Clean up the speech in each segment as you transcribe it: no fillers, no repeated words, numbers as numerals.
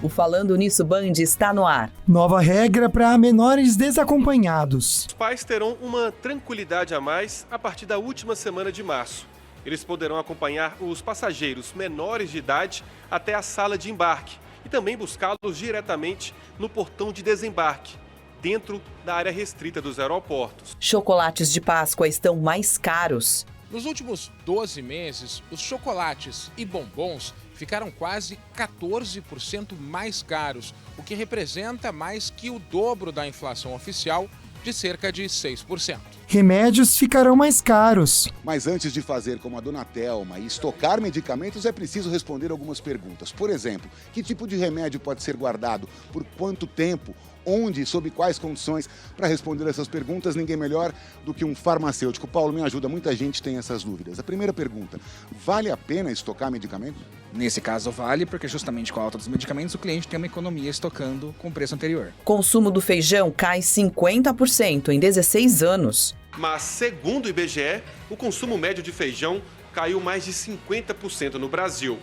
O Falando Nisso Band está no ar. Nova regra para menores desacompanhados. Os pais terão uma tranquilidade a mais a partir da última semana de março. Eles poderão acompanhar os passageiros menores de idade até a sala de embarque e também buscá-los diretamente no portão de desembarque, dentro da área restrita dos aeroportos. Chocolates de Páscoa estão mais caros. Nos últimos 12 meses, os chocolates e bombons ficaram quase 14% mais caros, o que representa mais que o dobro da inflação oficial, de cerca de 6%. Remédios ficarão mais caros. Mas antes de fazer como a dona Thelma e estocar medicamentos, é preciso responder algumas perguntas. Por exemplo, que tipo de remédio pode ser guardado? Por quanto tempo? Onde e sob quais condições? Para responder essas perguntas, ninguém melhor do que um farmacêutico. Paulo, me ajuda, muita gente tem essas dúvidas. A primeira pergunta, vale a pena estocar medicamentos? Nesse caso vale, porque justamente com a alta dos medicamentos o cliente tem uma economia estocando com o preço anterior. Consumo do feijão cai 50% em 16 anos. Mas, segundo o IBGE, o consumo médio de feijão caiu mais de 50% no Brasil.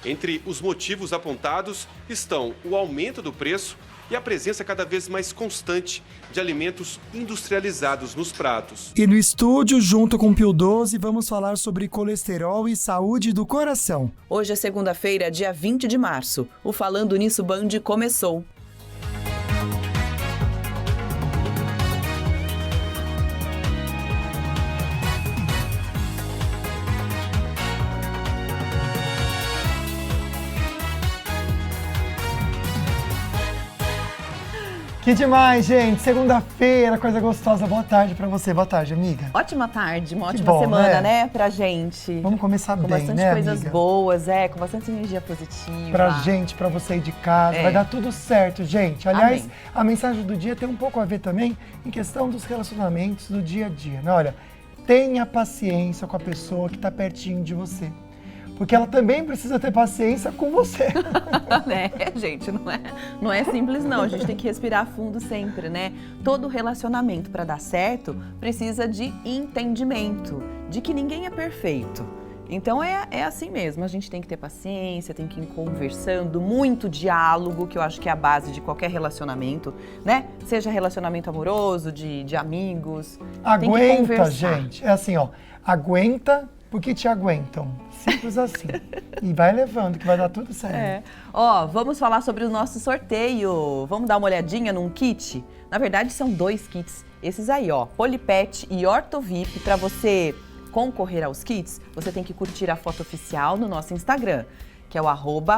Entre os motivos apontados estão o aumento do preço e a presença cada vez mais constante de alimentos industrializados nos pratos. E no estúdio, junto com o Pio 12, vamos falar sobre colesterol e saúde do coração. Hoje é segunda-feira, dia 20 de março. O Falando Nisso Band começou. Que demais, gente! Segunda-feira, coisa gostosa. Boa tarde pra você. Boa tarde, amiga. Ótima tarde, uma Que ótima bom, semana, né? né, pra gente. Vamos começar com bem, bastante né, coisas amiga? boas, com bastante energia positiva. Pra gente, pra você aí de casa. Vai dar tudo certo, gente. Aliás, Amém. a mensagem do dia tem um pouco a ver também em questão dos relacionamentos do dia a dia, né? Olha, tenha paciência com a pessoa que tá pertinho de você. Porque ela também precisa ter paciência com você. Né, gente, não é simples não, a gente tem que respirar fundo sempre, né? Todo relacionamento para dar certo precisa de entendimento, de que ninguém é perfeito. Então é assim mesmo, a gente tem que ter paciência, tem que ir conversando, muito diálogo, que eu acho que é a base de qualquer relacionamento, né? Seja relacionamento amoroso, de amigos, tem que Aguenta, conversar. gente. É assim, ó, aguenta porque te aguentam. Simples assim. E vai levando que vai dar tudo certo. Vamos falar sobre o nosso sorteio. Vamos dar uma olhadinha num kit? Na verdade, são 2 kits. Esses aí, ó, Polipet e Ortovip. Para você concorrer aos kits, você tem que curtir a foto oficial no nosso Instagram, que é o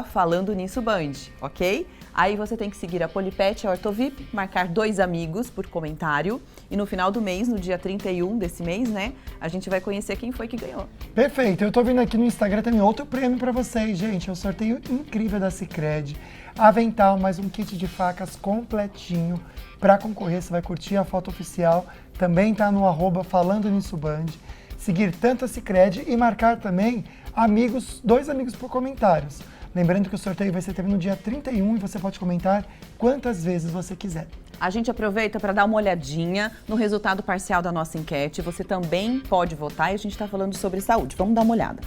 @FalandoNissoBand, ok? Aí você tem que seguir a Polipet e a Ortovip, marcar 2 amigos por comentário. E no final do mês, no dia 31 desse mês, né, a gente vai conhecer quem foi que ganhou. Perfeito. Eu tô vendo aqui no Instagram também outro prêmio pra vocês, gente. É um sorteio incrível da Sicredi. Avental, mais um kit de facas completinho. Pra concorrer, você vai curtir a foto oficial. Também tá no @FalandoNissoBand. Seguir tanto a Sicredi e marcar também amigos, 2 amigos por comentários. Lembrando que o sorteio vai ser no dia 31 e você pode comentar quantas vezes você quiser. A gente aproveita para dar uma olhadinha no resultado parcial da nossa enquete. Você também pode votar e a gente está falando sobre saúde. Vamos dar uma olhada.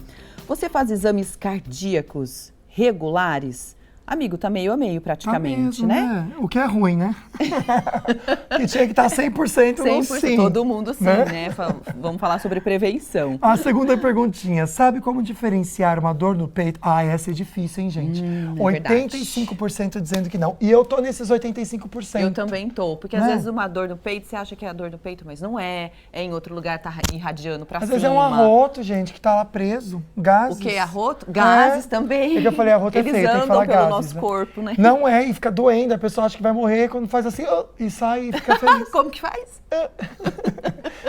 Você faz exames cardíacos regulares? Amigo, tá meio a meio praticamente, mesmo, né? O que é ruim, né? Que tinha que estar 100% no 100%, sim. todo mundo sim, né? Vamos falar sobre prevenção. A segunda perguntinha, sabe como diferenciar uma dor no peito? Essa é difícil, hein, gente? 85% dizendo que não. E eu tô nesses 85%. Eu também tô, porque às Né? vezes uma dor no peito, você acha que é a dor no peito, mas não é. É em outro lugar, tá irradiando pra Às cima. vezes é um arroto, gente, que tá lá preso. Gases. O que? Arroto? Gases também. É que eu falei arroto é feio, tem que Eles falar andam pelo gases, nosso né? corpo, né? Não é, e fica doendo, a pessoa acha que vai morrer, quando faz assim, e sai e fica feliz. Como que faz?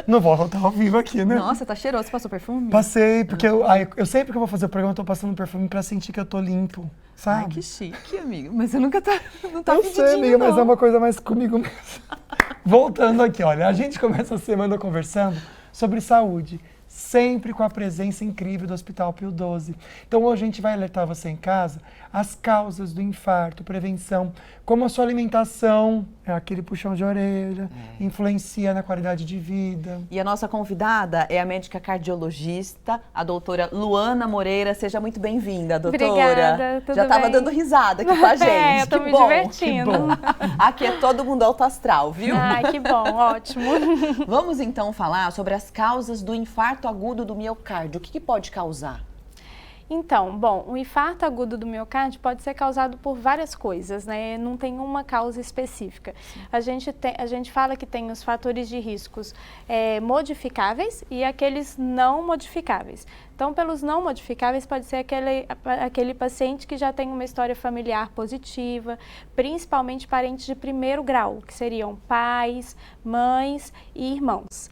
Não vou voltar ao vivo aqui, né? Nossa, tá cheiroso. Você passou perfume? Passei, porque eu sempre que eu vou fazer o programa, eu tô passando perfume pra sentir que eu tô limpo, sabe? Ai, que chique, amigo. Mas você nunca não tá Eu pedidinho, sei, amiga, mas não. é uma coisa mais comigo mesmo. Voltando aqui, olha, a gente começa a semana conversando sobre saúde. sempre com a presença incrível do Hospital Pio XII. Então hoje a gente vai alertar você em casa as causas do infarto, prevenção, como a sua alimentação, aquele puxão de orelha, influencia na qualidade de vida. E a nossa convidada é a médica cardiologista, a doutora Luana Moreira. Seja muito bem-vinda, doutora. Obrigada, tudo Já estava bem? dando risada aqui com a gente. Eu tô que me bom, divertindo. Que bom. Aqui é todo mundo alto astral, viu? Ai, que bom, ótimo. Vamos então falar sobre as causas do infarto agudo do miocárdio. O que pode causar? Então, bom, o infarto agudo do miocárdio pode ser causado por várias coisas, né? Não tem uma causa específica. A gente fala que tem os fatores de riscos modificáveis e aqueles não modificáveis. Então, pelos não modificáveis, pode ser aquele paciente que já tem uma história familiar positiva, principalmente parentes de primeiro grau, que seriam pais, mães e irmãos.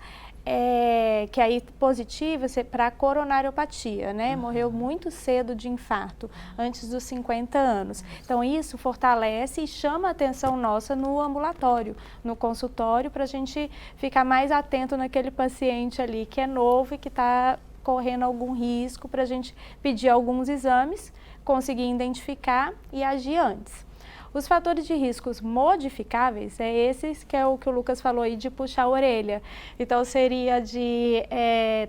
Que aí positiva para coronariopatia, né? Morreu muito cedo de infarto, antes dos 50 anos. Então isso fortalece e chama a atenção nossa no ambulatório, no consultório, para a gente ficar mais atento naquele paciente ali que é novo e que está correndo algum risco, para a gente pedir alguns exames, conseguir identificar e agir antes. Os fatores de riscos modificáveis esses que é o que o Lucas falou aí de puxar a orelha. Então seria de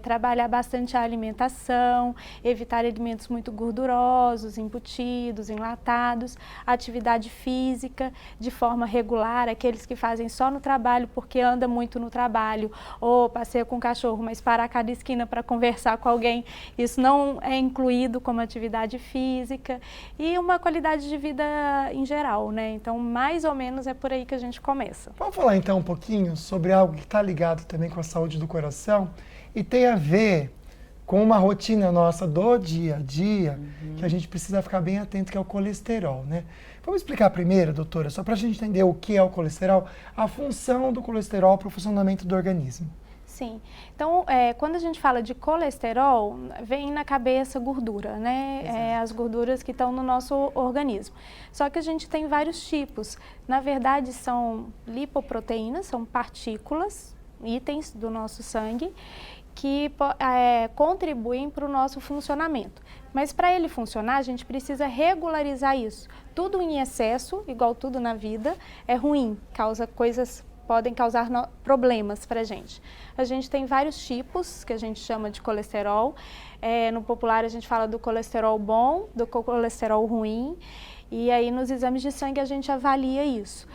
trabalhar bastante a alimentação, evitar alimentos muito gordurosos, embutidos, enlatados, atividade física de forma regular, aqueles que fazem só no trabalho porque anda muito no trabalho, ou passeia com o cachorro, mas para a cada esquina para conversar com alguém, isso não é incluído como atividade física, e uma qualidade de vida em geral. Né? Então, mais ou menos é por aí que a gente começa. Vamos falar então um pouquinho sobre algo que está ligado também com a saúde do coração e tem a ver com uma rotina nossa do dia a dia, que a gente precisa ficar bem atento, que é o colesterol, né? Vamos explicar primeiro, doutora, só para a gente entender o que é o colesterol, a função do colesterol para o funcionamento do organismo. Sim. Então, quando a gente fala de colesterol, vem na cabeça gordura, né? As gorduras que estão no nosso organismo. Só que a gente tem vários tipos. Na verdade, são lipoproteínas, são partículas, itens do nosso sangue, que contribuem para o nosso funcionamento. Mas para ele funcionar, a gente precisa regularizar isso. Tudo em excesso, igual tudo na vida, é ruim, podem causar problemas para a gente. A gente tem vários tipos que a gente chama de colesterol. No popular a gente fala do colesterol bom, do colesterol ruim, e aí nos exames de sangue a gente avalia isso.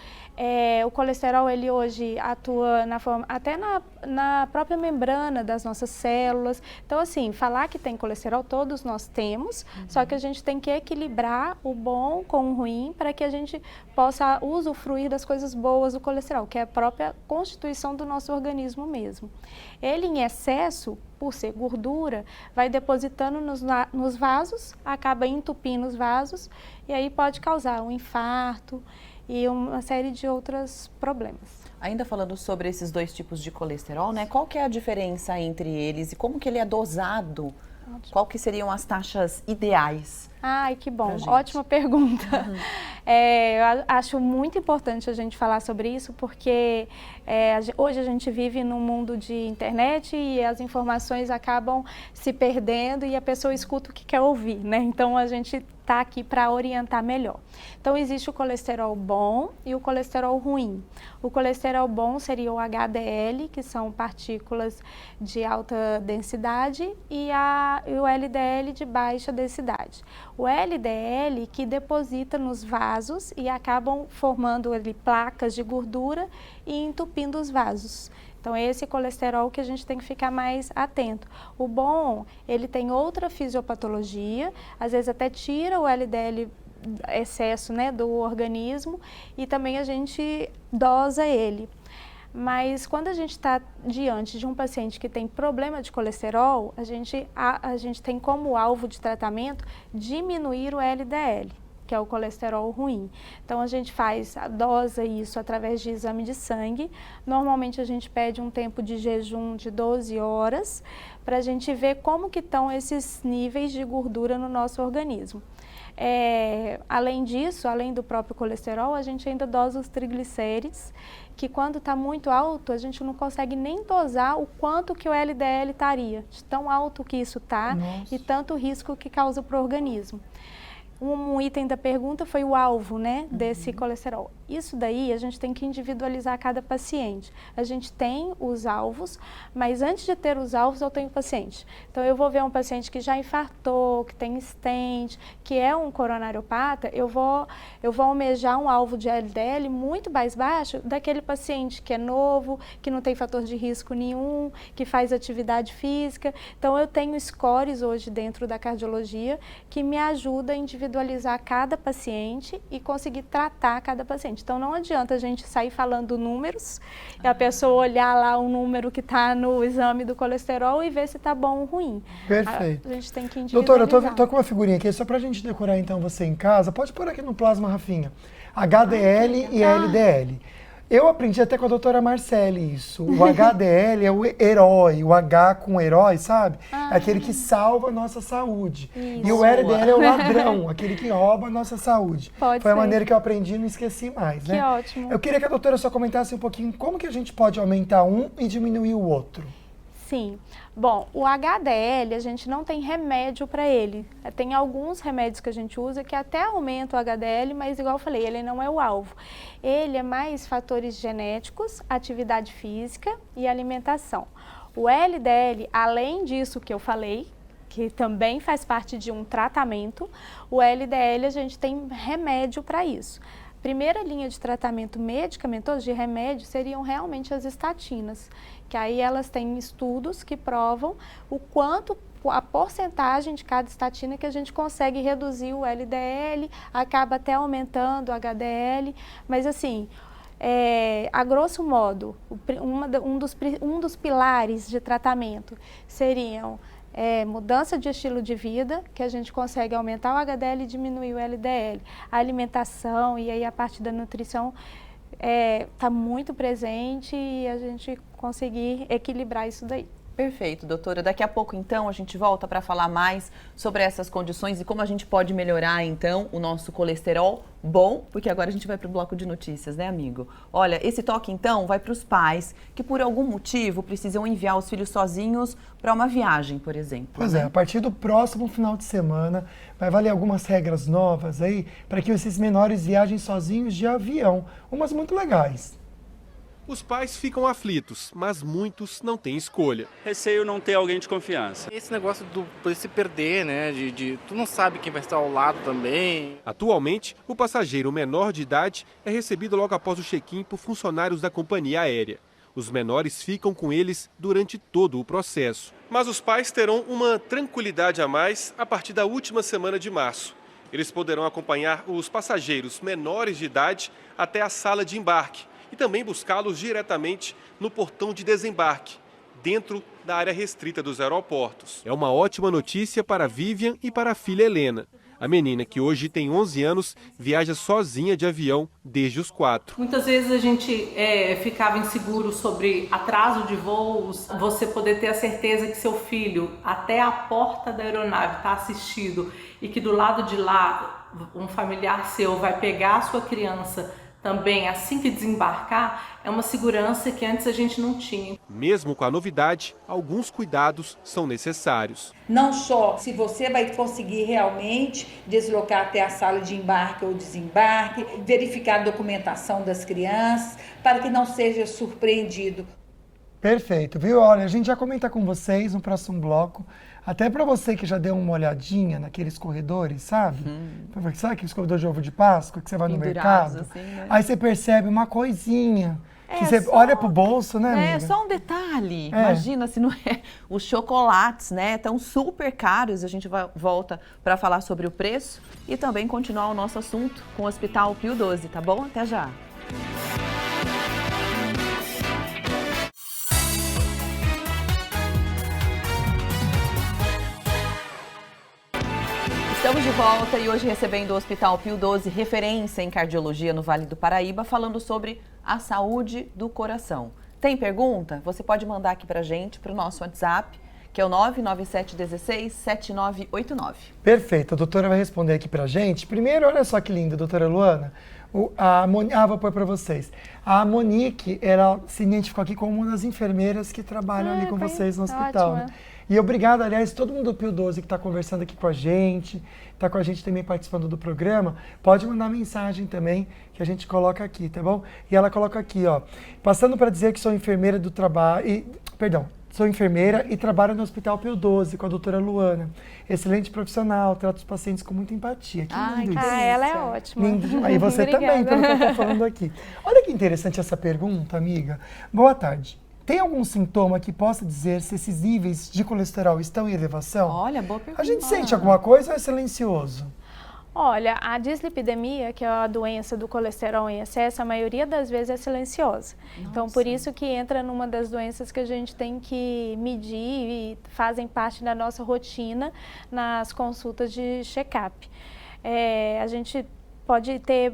O colesterol ele hoje atua até na própria membrana das nossas células. Então assim, falar que tem colesterol todos nós temos, só que a gente tem que equilibrar o bom com o ruim para que a gente possa usufruir das coisas boas do colesterol, que é a própria constituição do nosso organismo mesmo. Ele em excesso, por ser gordura, vai depositando nos vasos, acaba entupindo os vasos e aí pode causar um infarto e uma série de outros problemas. Ainda falando sobre esses dois tipos de colesterol, né? Qual que é a diferença entre eles e como que ele é dosado? Qual que seriam as taxas ideais? Ai, que bom. Ótima pergunta. Eu acho muito importante a gente falar sobre isso, porque hoje a gente vive num mundo de internet e as informações acabam se perdendo e a pessoa escuta o que quer ouvir, né? Então, a gente está aqui para orientar melhor. Então, existe o colesterol bom e o colesterol ruim. O colesterol bom seria o HDL, que são partículas de alta densidade, e o LDL de baixa densidade. O LDL que deposita nos vasos e acabam formando ali placas de gordura e entupindo os vasos. Então, esse colesterol que a gente tem que ficar mais atento. O bom, ele tem outra fisiopatologia, às vezes até tira o LDL excesso, né, do organismo, e também a gente dosa ele. Mas quando a gente está diante de um paciente que tem problema de colesterol, a gente tem como alvo de tratamento diminuir o LDL, que é o colesterol ruim. Então, a gente dosa isso através de exame de sangue. Normalmente, a gente pede um tempo de jejum de 12 horas para a gente ver como que estão esses níveis de gordura no nosso organismo. Além disso, além do próprio colesterol, a gente ainda dosa os triglicérides, que quando está muito alto, a gente não consegue nem dosar o quanto que o LDL estaria, de tão alto que isso está e tanto risco que causa para o organismo. Um item da pergunta foi o alvo, né, desse colesterol. Isso daí a gente tem que individualizar cada paciente. A gente tem os alvos, mas antes de ter os alvos eu tenho o paciente. Então eu vou ver um paciente que já infartou, que tem stent, que é um coronariopata, eu vou almejar um alvo de LDL muito mais baixo daquele paciente que é novo, que não tem fator de risco nenhum, que faz atividade física. Então eu tenho scores hoje dentro da cardiologia que me ajuda a individualizar cada paciente e conseguir tratar cada paciente. Então não adianta a gente sair falando números e a pessoa olhar lá o número que está no exame do colesterol e ver se está bom ou ruim. Perfeito. A gente tem que individualizar. Doutora, eu tô com uma figurinha aqui, só pra gente decorar então você em casa. Pode pôr aqui no plasma, Rafinha. HDL e LDL. Eu aprendi até com a doutora Marcele isso. O HDL é o herói, o H com herói, sabe? É aquele que salva a nossa saúde. Isso. E o LDL é o ladrão, aquele que rouba a nossa saúde. Pode Foi a ser. maneira que eu aprendi e não esqueci mais, né? Que ótimo. Eu queria que a doutora só comentasse um pouquinho como que a gente pode aumentar um e diminuir o outro. Sim. Bom, o HDL, a gente não tem remédio para ele. Tem alguns remédios que a gente usa que até aumentam o HDL, mas igual eu falei, ele não é o alvo. Ele é mais fatores genéticos, atividade física e alimentação. O LDL, além disso que eu falei, que também faz parte de um tratamento, o LDL a gente tem remédio para isso. Primeira linha de tratamento medicamentoso, de remédio, seriam realmente as estatinas, que aí elas têm estudos que provam o quanto, a porcentagem de cada estatina que a gente consegue reduzir o LDL, acaba até aumentando o HDL, mas assim, a grosso modo, um dos pilares de tratamento seriam mudança de estilo de vida, que a gente consegue aumentar o HDL e diminuir o LDL. A alimentação e aí a parte da nutrição está muito presente e a gente conseguir equilibrar isso daí. Perfeito, doutora. Daqui a pouco, então, a gente volta para falar mais sobre essas condições e como a gente pode melhorar, então, o nosso colesterol bom, porque agora a gente vai para o bloco de notícias, né, amigo? Olha, esse toque, então, vai para os pais que, por algum motivo, precisam enviar os filhos sozinhos para uma viagem, por exemplo. Pois é, a partir do próximo final de semana, vai valer algumas regras novas aí para que esses menores viajem sozinhos de avião. Umas muito legais. Os pais ficam aflitos, mas muitos não têm escolha. Receio não ter alguém de confiança. Esse negócio de se perder, né? Tu não sabe quem vai estar ao lado também. Atualmente, o passageiro menor de idade é recebido logo após o check-in por funcionários da companhia aérea. Os menores ficam com eles durante todo o processo. Mas os pais terão uma tranquilidade a mais a partir da última semana de março. Eles poderão acompanhar os passageiros menores de idade até a sala de embarque e também buscá-los diretamente no portão de desembarque, dentro da área restrita dos aeroportos. É uma ótima notícia para Vivian e para a filha Helena. A menina, que hoje tem 11 anos, viaja sozinha de avião desde os 4. Muitas vezes a gente ficava inseguro sobre atraso de voos, você poder ter a certeza que seu filho, até a porta da aeronave, está assistido e que do lado de lá um familiar seu vai pegar a sua criança também assim que desembarcar, é uma segurança que antes a gente não tinha. Mesmo com a novidade, alguns cuidados são necessários. Não só se você vai conseguir realmente deslocar até a sala de embarque ou desembarque, verificar a documentação das crianças, para que não seja surpreendido. Perfeito, viu? Olha, a gente já comenta com vocês no próximo bloco, até para você que já deu uma olhadinha naqueles corredores, sabe? Sabe aqueles corredores de ovo de Páscoa que você vai no mercado? Assim, né? Aí você percebe uma coisinha, que você olha pro bolso, né, amiga? É, só um detalhe. Imagina se não é. Os chocolates, né? Estão super caros. A gente volta para falar sobre o preço e também continuar o nosso assunto com o Hospital Pio XII, tá bom? Até já. Estamos de volta e hoje recebendo o Hospital Pio XII, referência em cardiologia no Vale do Paraíba, falando sobre a saúde do coração. Tem pergunta? Você pode mandar aqui pra gente, pro nosso WhatsApp, que é o 99716-7989. Perfeito, a doutora vai responder aqui pra gente. Primeiro, olha só que lindo, doutora Luana. Vou pôr para vocês. A Monique, ela se identificou aqui como uma das enfermeiras que trabalham ali com vocês no hospital. Né? E obrigado, aliás, todo mundo do Pio 12 que está conversando aqui com a gente, está com a gente também participando do programa, pode mandar mensagem também, que a gente coloca aqui, tá bom? E ela coloca aqui, ó, passando para dizer que sou enfermeira do trabalho, sou enfermeira e trabalho no Hospital Pio 12 com a doutora Luana. Excelente profissional, trata os pacientes com muita empatia. Que lindo isso. Ela é ótima. Lindo. E você também, pelo que eu estou falando aqui. Olha que interessante essa pergunta, amiga. Boa tarde. Tem algum sintoma que possa dizer se esses níveis de colesterol estão em elevação? Olha, boa pergunta. A gente sente alguma coisa ou é silencioso? Olha, a dislipidemia, que é a doença do colesterol em excesso, a maioria das vezes é silenciosa. Nossa. Então, por isso que entra numa das doenças que a gente tem que medir e fazem parte da nossa rotina nas consultas de check-up. A gente pode ter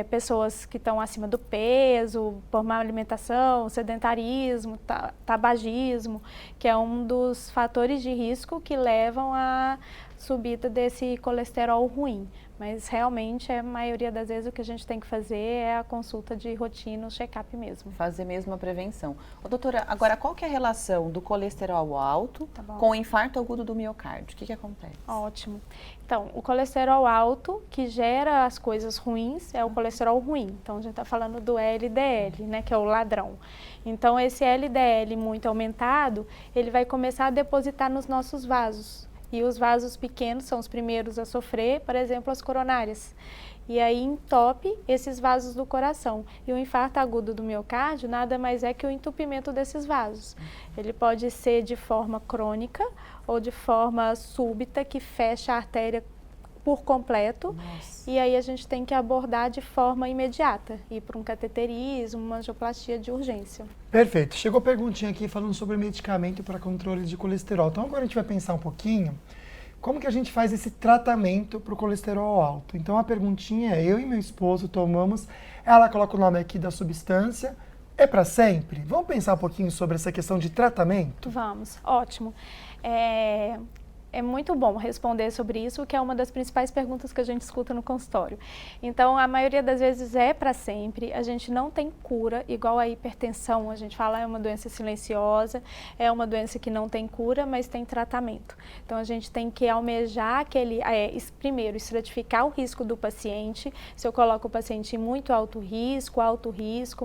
pessoas que estão acima do peso, por má alimentação, sedentarismo, tabagismo, que é um dos fatores de risco que levam à subida desse colesterol ruim. Mas realmente, a maioria das vezes, o que a gente tem que fazer é a consulta de rotina, o check-up mesmo. Fazer mesmo a prevenção. Doutora, agora qual que é a relação do colesterol alto com o infarto agudo do miocárdio? O que acontece? Ótimo. Então, o colesterol alto, que gera as coisas ruins, é o colesterol ruim. Então, a gente está falando do LDL, né, que é o ladrão. Então, esse LDL muito aumentado, ele vai começar a depositar nos nossos vasos. E os vasos pequenos são os primeiros a sofrer, por exemplo, as coronárias. E aí entope esses vasos do coração. E o infarto agudo do miocárdio nada mais é que o entupimento desses vasos. Ele pode ser de forma crônica ou de forma súbita, que fecha a artéria por completo. Nossa. E aí a gente tem que abordar de forma imediata, ir para um cateterismo, uma angioplastia de urgência. Perfeito. Chegou perguntinha aqui falando sobre medicamento para controle de colesterol. Então agora a gente vai pensar um pouquinho como que a gente faz esse tratamento para o colesterol alto. Então a perguntinha é, eu e meu esposo tomamos, ela coloca o nome aqui da substância, é para sempre? Vamos pensar um pouquinho sobre essa questão de tratamento? Vamos, ótimo. É muito bom responder sobre isso, que é uma das principais perguntas que a gente escuta no consultório. Então, a maioria das vezes é para sempre, a gente não tem cura, igual a hipertensão, a gente fala é uma doença silenciosa, é uma doença que não tem cura, mas tem tratamento. Então, a gente tem que almejar primeiro, estratificar o risco do paciente. Se eu coloco o paciente em muito alto risco,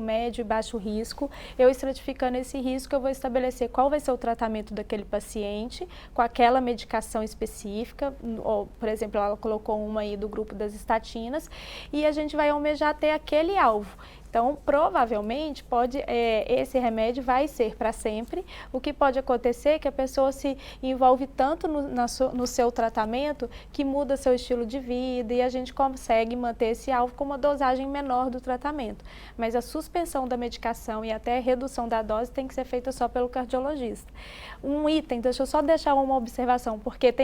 médio e baixo risco, eu estratificando esse risco, eu vou estabelecer qual vai ser o tratamento daquele paciente, com aquela medicação específica, ou, por exemplo, ela colocou uma aí do grupo das estatinas, e a gente vai almejar ter aquele alvo. Então, provavelmente, esse remédio vai ser para sempre. O que pode acontecer é que a pessoa se envolve tanto no seu tratamento que muda seu estilo de vida e a gente consegue manter esse alvo com uma dosagem menor do tratamento. Mas a suspensão da medicação e até a redução da dose tem que ser feita só pelo cardiologista. Um item, deixa eu só deixar uma observação, porque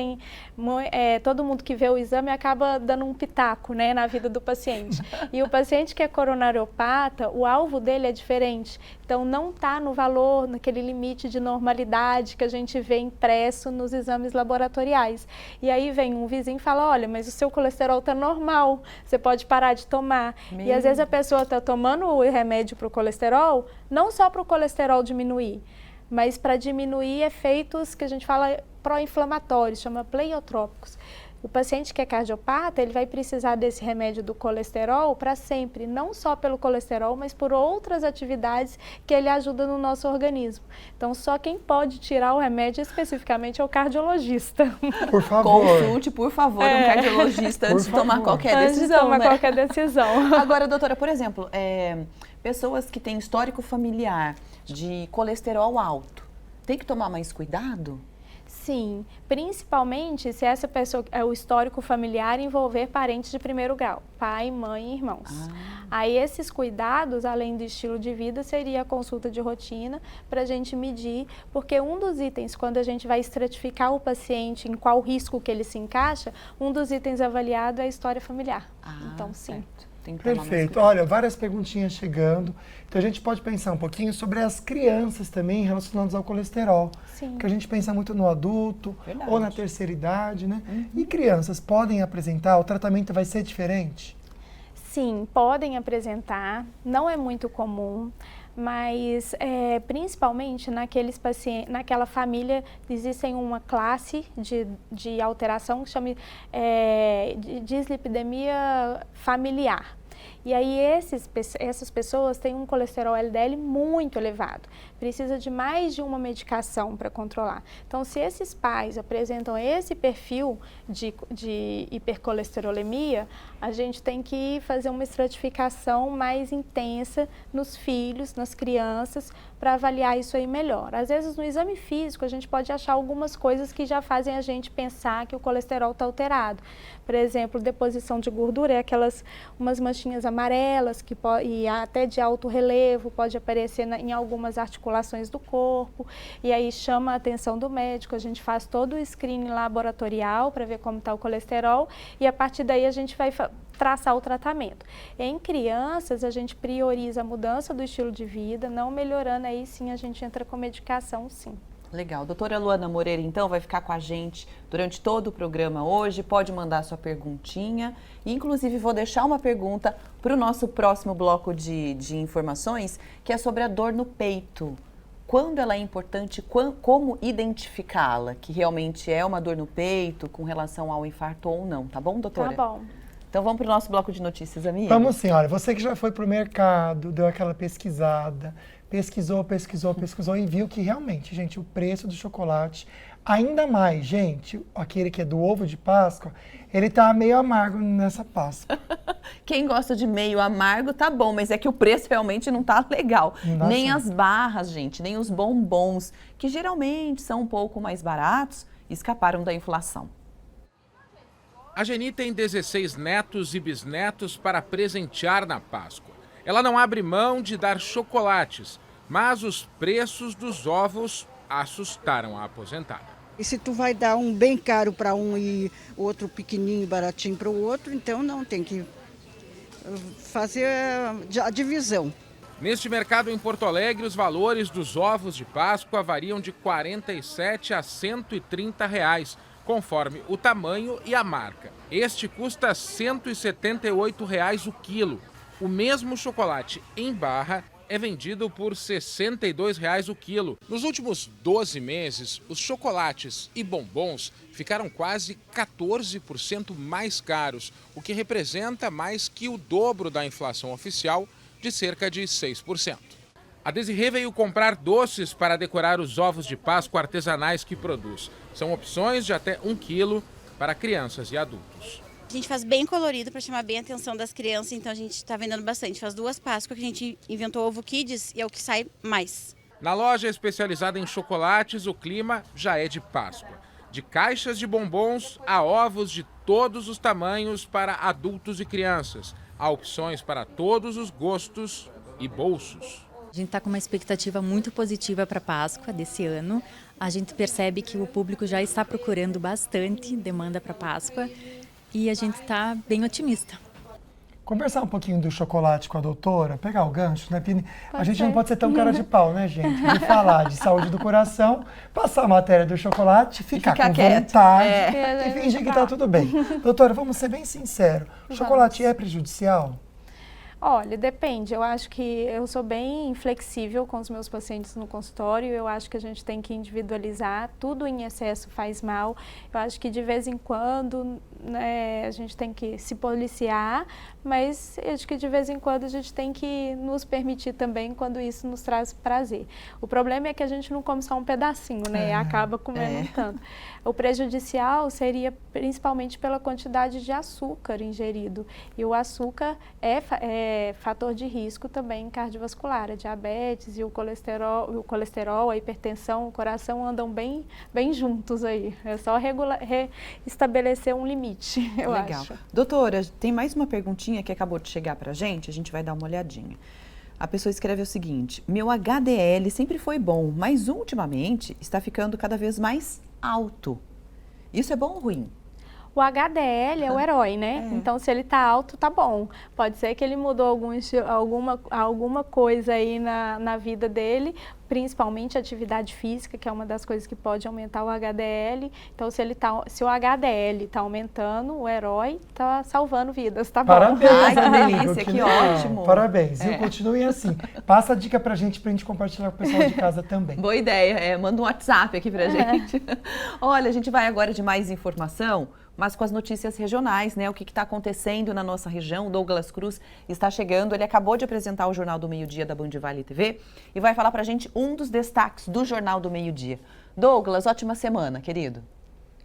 todo mundo que vê o exame acaba dando um pitaco, né, na vida do paciente. E o paciente que é coronariopata, o alvo dele é diferente, então não está no valor, naquele limite de normalidade que a gente vê impresso nos exames laboratoriais. E aí vem um vizinho e fala, olha, mas o seu colesterol está normal, você pode parar de tomar. E às vezes a pessoa está tomando o remédio para o colesterol, não só para o colesterol diminuir, mas para diminuir efeitos que a gente fala pró-inflamatórios, chama pleiotrópicos. O paciente que é cardiopata, ele vai precisar desse remédio do colesterol para sempre, não só pelo colesterol, mas por outras atividades que ele ajuda no nosso organismo. Então, só quem pode tirar o remédio especificamente é o cardiologista. Por favor. Consulte, por favor, um cardiologista antes de tomar qualquer decisão. Qualquer decisão. Agora, doutora, por exemplo, pessoas que têm histórico familiar de colesterol alto, tem que tomar mais cuidado? Sim, principalmente se essa pessoa, o histórico familiar envolver parentes de primeiro grau, pai, mãe e irmãos. Aí esses cuidados, além do estilo de vida, seria a consulta de rotina para a gente medir, porque um dos itens, quando a gente vai estratificar o paciente, em qual risco que ele se encaixa, um dos itens avaliado é a história familiar. Então, sim. Certo. Tem que tomar mais Perfeito. cuidado. Olha, várias perguntinhas chegando. Então a gente pode pensar um pouquinho sobre as crianças também relacionadas ao colesterol. Sim. Porque a gente pensa muito no adulto Verdade. ou na terceira idade, né? E crianças podem apresentar? O tratamento vai ser diferente? Sim, podem apresentar, não é muito comum, mas principalmente naqueles pacientes, naquela família, existe uma classe de alteração que chama de dislipidemia familiar. E aí essas pessoas têm um colesterol LDL muito elevado, precisa de mais de uma medicação para controlar. Então, se esses pais apresentam esse perfil de hipercolesterolemia, a gente tem que fazer uma estratificação mais intensa nos filhos, nas crianças, para avaliar isso aí melhor. Às vezes, no exame físico, a gente pode achar algumas coisas que já fazem a gente pensar que o colesterol está alterado. Por exemplo, deposição de gordura, umas manchinhas amarelas e até de alto relevo, pode aparecer em algumas articulações do corpo, e aí chama a atenção do médico, a gente faz todo o screening laboratorial para ver como está o colesterol, e a partir daí a gente vai traçar o tratamento. Em crianças, a gente prioriza a mudança do estilo de vida, não melhorando, aí sim a gente entra com medicação, sim. Legal. Doutora Luana Moreira, então, vai ficar com a gente durante todo o programa hoje. Pode mandar sua perguntinha. Inclusive, vou deixar uma pergunta para o nosso próximo bloco de informações, que é sobre a dor no peito. Quando ela é importante, como identificá-la? Que realmente é uma dor no peito com relação ao infarto ou não, tá bom, doutora? Tá bom. Então, vamos para o nosso bloco de notícias, amiga? Vamos sim, olha, você que já foi pro mercado, deu aquela pesquisada, pesquisou e viu que realmente, gente, o preço do chocolate, ainda mais, gente, aquele que é do ovo de Páscoa, ele tá meio amargo nessa Páscoa. Quem gosta de meio amargo, tá bom, mas é que o preço realmente não tá legal. Nem as barras, gente, nem os bombons, que geralmente são um pouco mais baratos, escaparam da inflação. A Geni tem 16 netos e bisnetos para presentear na Páscoa. Ela não abre mão de dar chocolates, mas os preços dos ovos assustaram a aposentada. E se tu vai dar um bem caro para um e outro pequenininho, baratinho para o outro, então não, tem que fazer a divisão. Neste mercado em Porto Alegre, os valores dos ovos de Páscoa variam de R$ 47 a R$ 130, conforme o tamanho e a marca. Este custa R$ 178 o quilo. O mesmo chocolate em barra é vendido por R$ 62 o quilo. Nos últimos 12 meses, os chocolates e bombons ficaram quase 14% mais caros, o que representa mais que o dobro da inflação oficial, de cerca de 6%. A Desirê veio comprar doces para decorar os ovos de Páscoa artesanais que produz. São opções de até 1 quilo para crianças e adultos. A gente faz bem colorido para chamar bem a atenção das crianças, então a gente está vendendo bastante. Faz 2 Páscoas que a gente inventou o Ovo Kids e é o que sai mais. Na loja especializada em chocolates, o clima já é de Páscoa. De caixas de bombons a ovos de todos os tamanhos para adultos e crianças. Há opções para todos os gostos e bolsos. A gente está com uma expectativa muito positiva para a Páscoa desse ano. A gente percebe que o público já está procurando bastante demanda para a Páscoa e a gente está bem otimista. Conversar um pouquinho do chocolate com a doutora, pegar o gancho, né, Pini? A gente não pode ser tão cara de pau, né, gente? De falar de saúde do coração, passar a matéria do chocolate, ficar com vontade e fingir que tá tudo bem. Doutora, vamos ser bem sinceros. O chocolate é prejudicial? Olha, depende. Eu acho que eu sou bem flexível com os meus pacientes no consultório. Eu acho que a gente tem que individualizar. Tudo em excesso faz mal. Eu acho que de vez em quando, né, a gente tem que se policiar, mas eu acho que de vez em quando a gente tem que nos permitir também quando isso nos traz prazer. O problema é que a gente não come só um pedacinho, né? Acaba comendo tanto. O prejudicial seria principalmente pela quantidade de açúcar ingerido. E o açúcar é fator de risco também cardiovascular. A diabetes e o colesterol, a hipertensão, o coração andam bem juntos aí. É só estabelecer um limite, eu acho. Doutora, tem mais uma perguntinha que acabou de chegar pra gente, a gente vai dar uma olhadinha. A pessoa escreve o seguinte: meu HDL sempre foi bom, mas ultimamente está ficando cada vez mais alto. Isso é bom ou ruim? O HDL é o herói, né? Então, se ele tá alto, tá bom. Pode ser que ele mudou alguma coisa aí na vida dele, principalmente atividade física, que é uma das coisas que pode aumentar o HDL. Então, se o HDL está aumentando, o herói está salvando vidas, tá bom? Parabéns, que amigo. delícia, que ótimo. Parabéns. Viu? Continuem assim. Passa a dica pra gente compartilhar com o pessoal de casa também. Boa ideia. Manda um WhatsApp aqui pra gente. Olha, a gente vai agora de mais informação, mas com as notícias regionais, né? O que está acontecendo na nossa região. O Douglas Cruz está chegando. Ele acabou de apresentar o Jornal do Meio-Dia da Band Vale TV e vai falar pra gente um dos destaques do Jornal do Meio-Dia. Douglas, ótima semana, querido.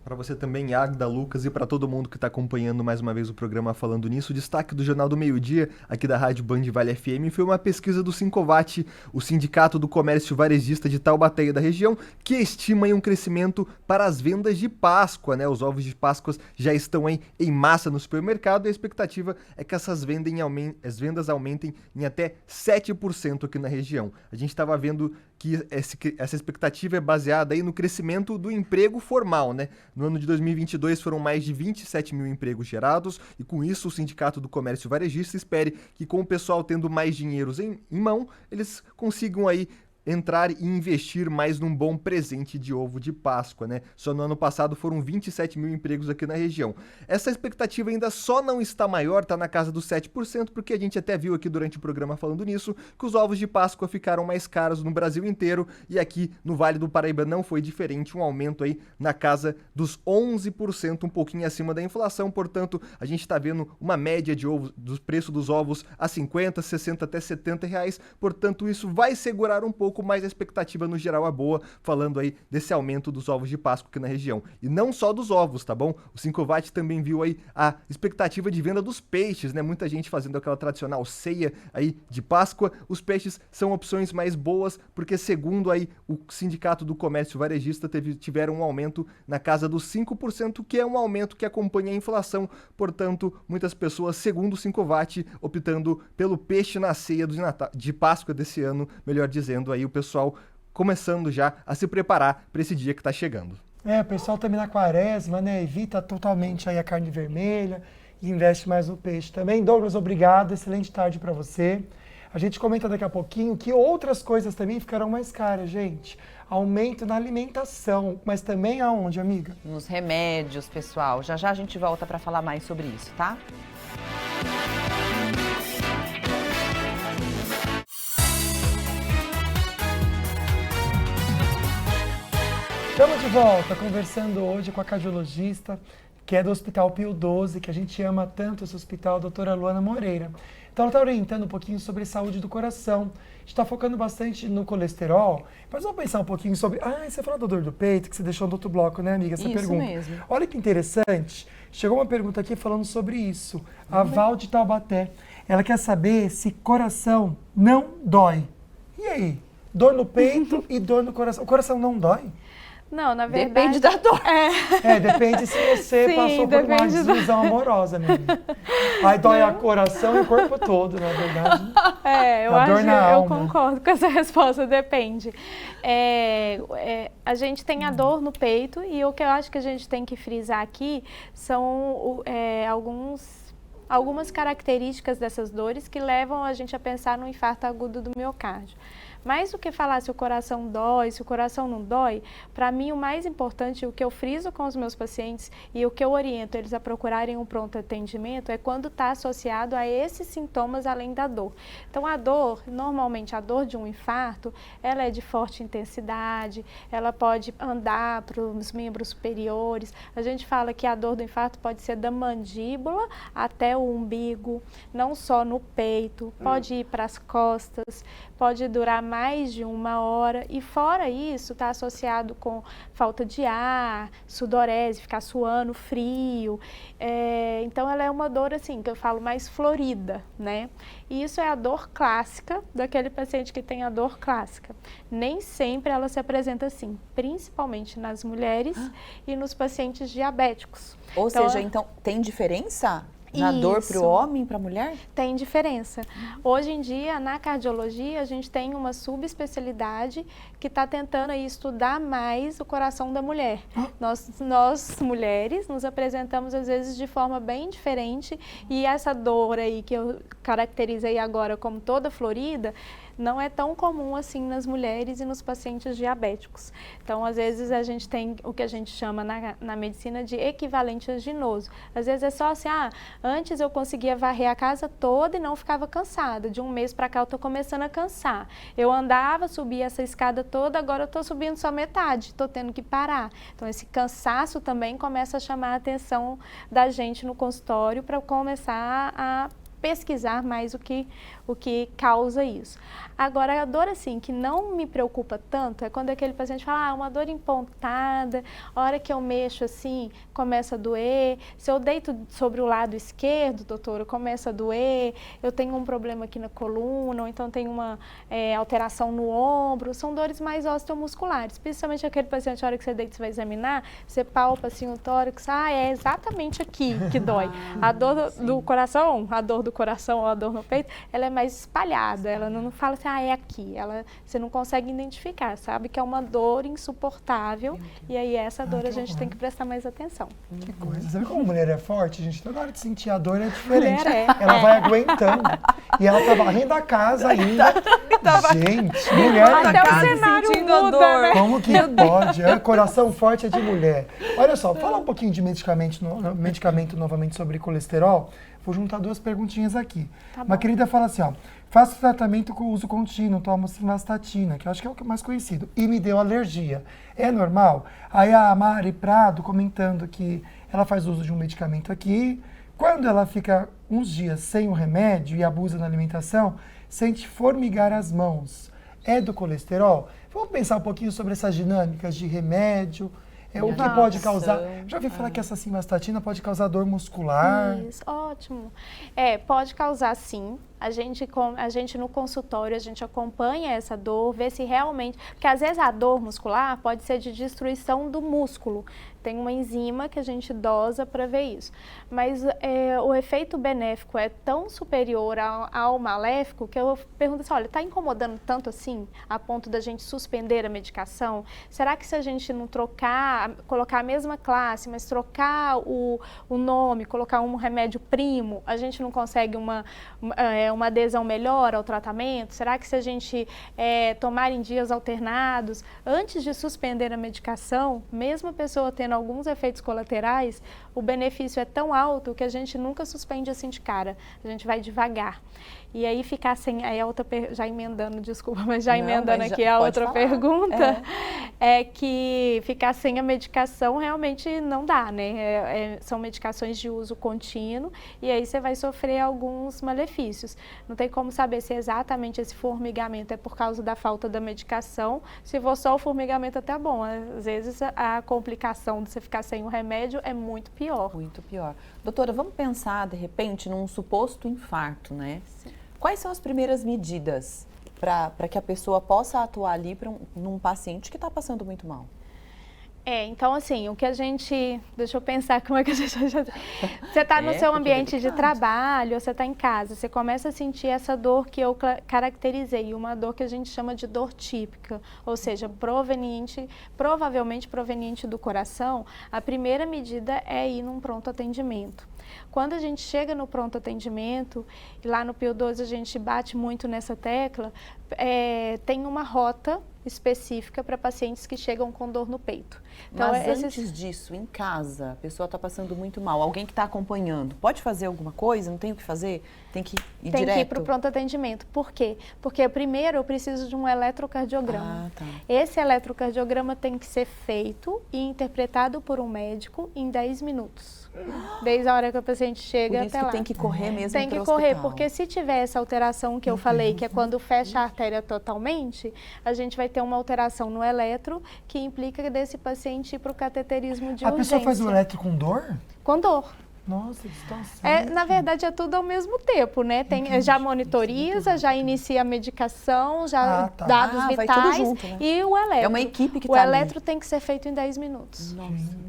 Para você também, Agda, Lucas, e para todo mundo que está acompanhando mais uma vez o programa Falando Nisso, o destaque do Jornal do Meio-Dia, aqui da Rádio Band Vale FM, foi uma pesquisa do Sincovat, o Sindicato do Comércio Varejista de Taubaté e da região, que estima aí um crescimento para as vendas de Páscoa, né? Os ovos de Páscoa já estão aí em massa no supermercado e a expectativa é que as vendas aumentem em até 7% aqui na região. A gente estava vendo que essa expectativa é baseada aí no crescimento do emprego formal, né? No ano de 2022 foram mais de 27 mil empregos gerados e com isso o Sindicato do Comércio Varejista espere que com o pessoal tendo mais dinheiro em mão, eles consigam aí entrar e investir mais num bom presente de ovo de Páscoa, né? Só no ano passado foram 27 mil empregos aqui na região. Essa expectativa ainda só não está maior, está na casa dos 7%, porque a gente até viu aqui durante o programa Falando Nisso, que os ovos de Páscoa ficaram mais caros no Brasil inteiro e aqui no Vale do Paraíba não foi diferente, um aumento aí na casa dos 11%, um pouquinho acima da inflação, portanto, a gente está vendo uma média de ovos, do preço dos ovos a 50, 60 até 70 reais, portanto, isso vai segurar um pouco, mas a expectativa no geral é boa, falando aí desse aumento dos ovos de Páscoa aqui na região. E não só dos ovos, tá bom? O Sincovat também viu aí a expectativa de venda dos peixes, né? Muita gente fazendo aquela tradicional ceia aí de Páscoa. Os peixes são opções mais boas, porque segundo aí o Sindicato do Comércio Varejista tiveram um aumento na casa dos 5%, que é um aumento que acompanha a inflação. Portanto, muitas pessoas, segundo o Sincovat, optando pelo peixe na ceia de Páscoa desse ano, melhor dizendo, aí o pessoal começando já a se preparar para esse dia que está chegando. O pessoal também na quaresma, né? Evita totalmente aí a carne vermelha e investe mais no peixe também. Douglas, obrigado, excelente tarde para você. A gente comenta daqui a pouquinho que outras coisas também ficarão mais caras, gente. Aumento na alimentação, mas também aonde, amiga? Nos remédios, pessoal. Já já a gente volta para falar mais sobre isso, tá? Estamos de volta, conversando hoje com a cardiologista, que é do Hospital Pio XII, que a gente ama tanto esse hospital, a doutora Luana Moreira. Então ela está orientando um pouquinho sobre saúde do coração. A gente está focando bastante no colesterol, mas vamos pensar um pouquinho sobre... você falou da dor do peito, que você deixou no outro bloco, né, amiga, essa pergunta. Isso mesmo. Olha que interessante, chegou uma pergunta aqui falando sobre isso. A Val de Taubaté, ela quer saber se coração não dói. E aí? Dor no peito e dor no coração. O coração não dói? Não, na verdade... Depende da dor. Depende se você passou por uma desilusão amorosa, menina. Aí dói o coração e o corpo todo, na verdade. Eu concordo com essa resposta, depende. A gente tem a dor no peito e o que eu acho que a gente tem que frisar aqui são algumas características dessas dores que levam a gente a pensar no infarto agudo do miocárdio. Mais do que falar se o coração dói, se o coração não dói, para mim o mais importante, o que eu friso com os meus pacientes e o que eu oriento eles a procurarem um pronto atendimento é quando está associado a esses sintomas além da dor. Então a dor, normalmente a dor de um infarto, ela é de forte intensidade, ela pode andar para os membros superiores. A gente fala que a dor do infarto pode ser da mandíbula até o umbigo, não só no peito, pode ir para as costas, pode durar mais de 1 hora e fora isso está associado com falta de ar, sudorese, ficar suando, frio. Então ela é uma dor assim, que eu falo mais florida, né? E isso é a dor clássica daquele paciente que tem a dor clássica. Nem sempre ela se apresenta assim, principalmente nas mulheres e nos pacientes diabéticos. Ou seja, então tem diferença? Na dor para o homem e para a mulher? Tem diferença. Hoje em dia, na cardiologia, a gente tem uma subespecialidade que está tentando aí estudar mais o coração da mulher. Nós, mulheres, nos apresentamos às vezes de forma bem diferente e essa dor aí que eu caracterizei agora como toda florida, não é tão comum assim nas mulheres e nos pacientes diabéticos. Então, às vezes, a gente tem o que a gente chama na medicina de equivalente anginoso. Às vezes é só assim, antes eu conseguia varrer a casa toda e não ficava cansada. De um mês para cá eu estou começando a cansar. Eu andava, subia essa escada toda, agora eu estou subindo só metade, estou tendo que parar. Então, esse cansaço também começa a chamar a atenção da gente no consultório para começar a pesquisar mais o que causa isso. Agora, a dor assim, que não me preocupa tanto, é quando aquele paciente fala, uma dor empontada, a hora que eu mexo assim, começa a doer, se eu deito sobre o lado esquerdo, doutora, começa a doer, eu tenho um problema aqui na coluna, ou então tenho uma alteração no ombro, são dores mais osteomusculares, principalmente aquele paciente, a hora que você deita, você vai examinar, você palpa assim o tórax, é exatamente aqui que dói. A dor do coração, a dor do coração ou a dor no peito, ela é mais espalhada, ela não fala assim, é aqui, você não consegue identificar, sabe que é uma dor insuportável e aí essa dor a gente tem que prestar mais atenção. Que coisa, sabe como a mulher é forte, gente? Toda hora de sentir a dor é diferente, mulher ela vai aguentando e ela tá varrendo a casa ainda. Gente, mulher até o cenário muda, né? Como que pode? Coração forte é de mulher. Olha só, fala um pouquinho de medicamento novamente sobre colesterol. Vou juntar duas perguntinhas aqui. Uma querida fala assim, faço tratamento com uso contínuo, tomo simvastatina, que eu acho que é o mais conhecido, e me deu alergia. É normal? Aí a Mari Prado comentando que ela faz uso de um medicamento aqui, quando ela fica uns dias sem o remédio e abusa na alimentação, sente formigar as mãos. É do colesterol? Vamos pensar um pouquinho sobre essas dinâmicas de remédio, o que pode causar. Já ouvi falar que essa simvastatina pode causar dor muscular. Isso, ótimo. Pode causar sim. A gente no consultório, a gente acompanha essa dor, vê se realmente... Porque às vezes a dor muscular pode ser de destruição do músculo. Tem uma enzima que a gente dosa para ver isso. Mas o efeito benéfico é tão superior ao maléfico que eu pergunto assim, olha, está incomodando tanto assim, a ponto da gente suspender a medicação? Será que se a gente não colocar a mesma classe, mas trocar o nome, colocar um remédio primo, a gente não consegue uma adesão melhor ao tratamento? Será que se a gente tomar em dias alternados, antes de suspender a medicação, mesmo a pessoa tendo alguns efeitos colaterais, o benefício é tão alto que a gente nunca suspende assim de cara, a gente vai devagar. E aí ficar sem, já emendando, desculpa, mas já emendando aqui a outra pergunta, é que ficar sem a medicação realmente não dá, né? São medicações de uso contínuo e aí você vai sofrer alguns malefícios. Não tem como saber se exatamente esse formigamento é por causa da falta da medicação. Se for só o formigamento, até bom. Às vezes a complicação de você ficar sem o remédio é muito pior. Muito pior. Doutora, vamos pensar, de repente, num suposto infarto, né? Sim. Quais são as primeiras medidas para que a pessoa possa atuar ali num paciente que está passando muito mal? Então assim, o que a gente... Deixa eu pensar como é que a gente... Você está no seu ambiente de trabalho, você está em casa, você começa a sentir essa dor que eu caracterizei, uma dor que a gente chama de dor típica, ou seja, provavelmente proveniente do coração, a primeira medida é ir num pronto atendimento. Quando a gente chega no pronto atendimento, e lá no Pio 12 a gente bate muito nessa tecla, tem uma rota específica para pacientes que chegam com dor no peito. Então, mas antes disso, em casa, a pessoa está passando muito mal, alguém que está acompanhando, pode fazer alguma coisa? Não tem o que fazer? Tem que ir direto? Tem que ir para o pronto atendimento. Por quê? Porque primeiro eu preciso de um eletrocardiograma. Esse eletrocardiograma tem que ser feito e interpretado por um médico em 10 minutos. Desde a hora que o paciente chega até lá. Por isso que tem que correr mesmo Tem que correr, porque se tiver essa alteração que eu falei, que é quando fecha a artéria totalmente, a gente vai ter uma alteração no eletro que implica desse paciente ir para o cateterismo de urgência. A pessoa faz o eletro com dor? Com dor. Nossa, distância. Na verdade, é tudo ao mesmo tempo, né? Tem, já monitoriza, já inicia a medicação, já dados vitais vai tudo junto, né? E o eletro. É uma equipe que o tá eletro tem que ser feito em 10 minutos.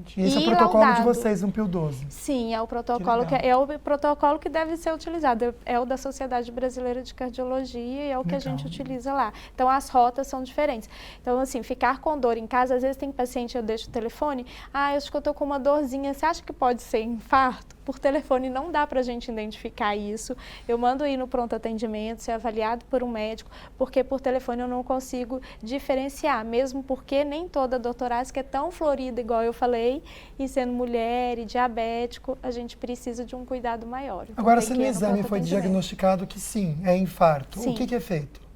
Gente, esse é o protocolo laudado. De vocês, um Pio 12. Sim, é o protocolo o protocolo que deve ser utilizado. É o da Sociedade Brasileira de Cardiologia e é o que a gente utiliza lá. Então, as rotas são diferentes. Então, assim, ficar com dor em casa, às vezes tem paciente, eu deixo o telefone, eu acho que eu tô com uma dorzinha, você acha que pode ser infarto? Por telefone não dá para a gente identificar isso. Eu mando ir no pronto atendimento, ser avaliado por um médico, porque por telefone eu não consigo diferenciar, mesmo porque nem toda dor torácica é tão florida igual eu falei, e sendo mulher e diabético, a gente precisa de um cuidado maior. Então, agora, se no exame foi diagnosticado que sim, é infarto, sim. O que é feito?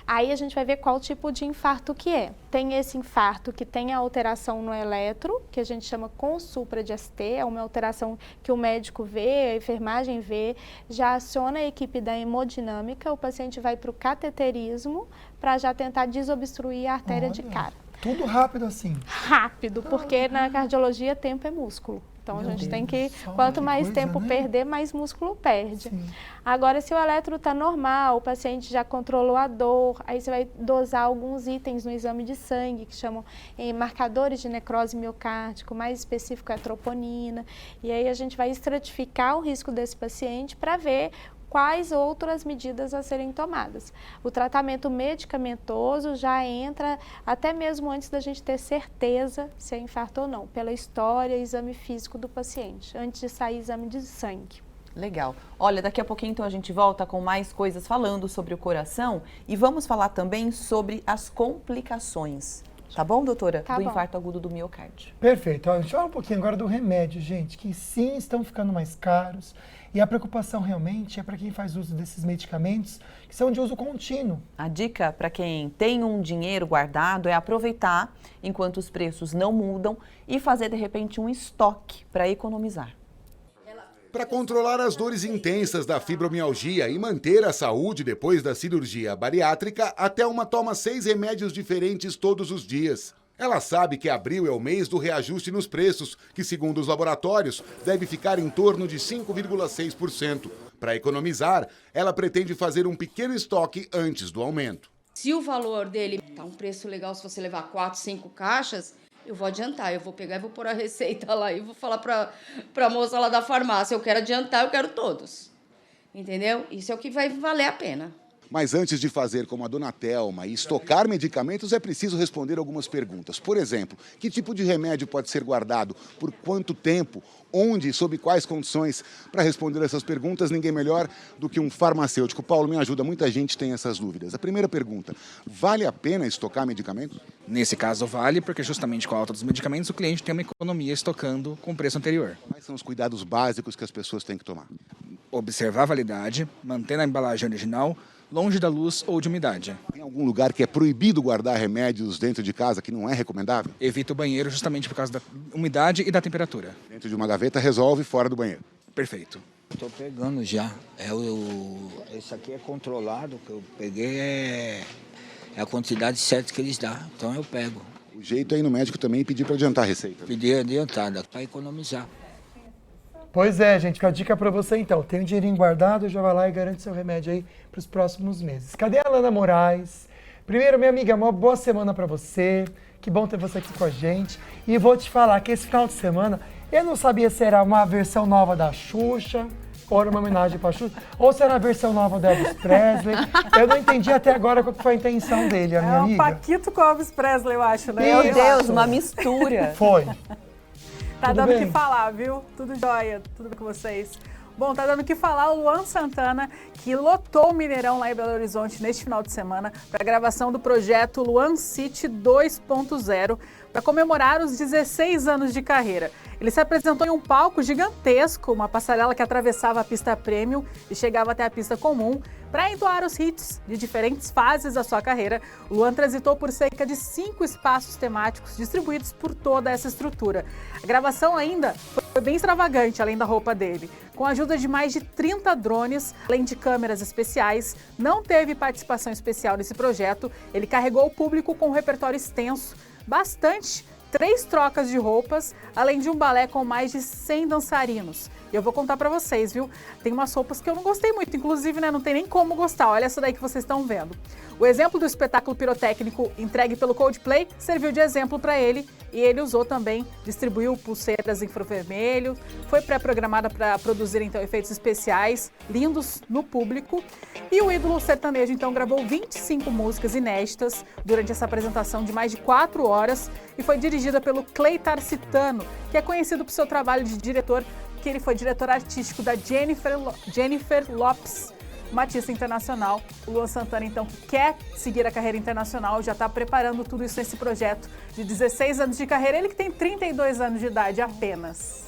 Aí a gente vai ver qual tipo de infarto que é. Tem esse infarto que tem a alteração no eletro, que a gente chama com supra de ST, é uma alteração que o médico vê, a enfermagem vê, já aciona a equipe da hemodinâmica, o paciente vai para o cateterismo para já tentar desobstruir a artéria de cara. Tudo rápido assim? Rápido, porque na cardiologia tempo é músculo. Então, a gente tem que, quanto mais tempo perder, mais músculo perde. Sim. Agora, se o eletro está normal, o paciente já controlou a dor, aí você vai dosar alguns itens no exame de sangue, que chamam marcadores de necrose miocárdica, o mais específico é a troponina, e aí a gente vai estratificar o risco desse paciente para ver quais outras medidas a serem tomadas. O tratamento medicamentoso já entra até mesmo antes da gente ter certeza se é infarto ou não, pela história e exame físico do paciente, antes de sair exame de sangue. Legal. Olha, daqui a pouquinho então a gente volta com mais coisas falando sobre o coração e vamos falar também sobre as complicações. Tá bom, doutora? Tá do bom. Infarto agudo do miocárdio. Perfeito. A gente fala um pouquinho agora do remédio, gente, que sim, estão ficando mais caros. E a preocupação realmente é para quem faz uso desses medicamentos que são de uso contínuo. A dica para quem tem um dinheiro guardado é aproveitar enquanto os preços não mudam e fazer de repente um estoque para economizar. Para controlar as dores intensas da fibromialgia e manter a saúde depois da cirurgia bariátrica, a Thelma toma 6 remédios diferentes todos os dias. Ela sabe que abril é o mês do reajuste nos preços, que segundo os laboratórios, deve ficar em torno de 5,6%. Para economizar, ela pretende fazer um pequeno estoque antes do aumento. Se o valor dele tá um preço legal, se você levar 4, 5 caixas, eu vou adiantar, eu vou pegar e vou pôr a receita lá e vou falar pra moça lá da farmácia, eu quero adiantar, eu quero todos. Entendeu? Isso é o que vai valer a pena. Mas antes de fazer como a dona Thelma e estocar medicamentos, é preciso responder algumas perguntas. Por exemplo, que tipo de remédio pode ser guardado? Por quanto tempo? Onde? Sob quais condições? Para responder essas perguntas, ninguém melhor do que um farmacêutico. Paulo, me ajuda, muita gente tem essas dúvidas. A primeira pergunta, vale a pena estocar medicamentos? Nesse caso vale, porque justamente com a alta dos medicamentos, o cliente tem uma economia estocando com o preço anterior. Quais são os cuidados básicos que as pessoas têm que tomar? Observar a validade, manter a embalagem original, longe da luz ou de umidade. Tem algum lugar que é proibido guardar remédios dentro de casa que não é recomendável? Evita o banheiro justamente por causa da umidade e da temperatura. Dentro de uma gaveta resolve, fora do banheiro. Perfeito. Estou pegando já. Esse aqui é controlado, que eu peguei é a quantidade certa que eles dão, então eu pego. O jeito é ir no médico também e pedir para adiantar a receita. Pedir adiantada, para economizar. Pois é, gente, fica a dica para você então. Tem um dinheirinho guardado, já vai lá e garante seu remédio aí para os próximos meses. Cadê a Alana Moraes? Primeiro, minha amiga, uma boa semana para você. Que bom ter você aqui com a gente. E vou te falar que esse final de semana, eu não sabia se era uma versão nova da Xuxa, ou era uma homenagem para a Xuxa, ou se era a versão nova do Elvis Presley. Eu não entendi até agora qual foi a intenção dele, a minha amiga. É o Paquito com o Elvis Presley, eu acho, né? Meu Deus, uma mistura. Foi. Tá dando o que falar, viu? Tudo jóia, tudo bem com vocês? Bom, tá dando o que falar o Luan Santana, que lotou o Mineirão lá em Belo Horizonte neste final de semana para a gravação do projeto Luan City 2.0 para comemorar os 16 anos de carreira. Ele se apresentou em um palco gigantesco, uma passarela que atravessava a pista premium e chegava até a pista comum. Para entoar os hits de diferentes fases da sua carreira, Luan transitou por cerca de 5 espaços temáticos distribuídos por toda essa estrutura. A gravação ainda foi bem extravagante, além da roupa dele. Com a ajuda de mais de 30 drones, além de câmeras especiais, não teve participação especial nesse projeto. Ele carregou o público com um repertório extenso, bastante, 3 trocas de roupas, além de um balé com mais de 100 dançarinos. E eu vou contar pra vocês, viu? Tem umas roupas que eu não gostei muito, inclusive, né, não tem nem como gostar. Olha essa daí que vocês estão vendo. O exemplo do espetáculo pirotécnico entregue pelo Coldplay serviu de exemplo para ele e ele usou também, distribuiu pulseiras em infravermelho, foi pré-programada para produzir então efeitos especiais lindos no público e o ídolo sertanejo então gravou 25 músicas inéditas durante essa apresentação de mais de 4 horas e foi dirigida pelo Clay Tarsitano, que é conhecido por seu trabalho de diretor, que ele foi diretor artístico da Jennifer Lopez, uma artista internacional. O Luan Santana, então, que quer seguir a carreira internacional, já está preparando tudo isso nesse projeto de 16 anos de carreira. Ele que tem 32 anos de idade apenas.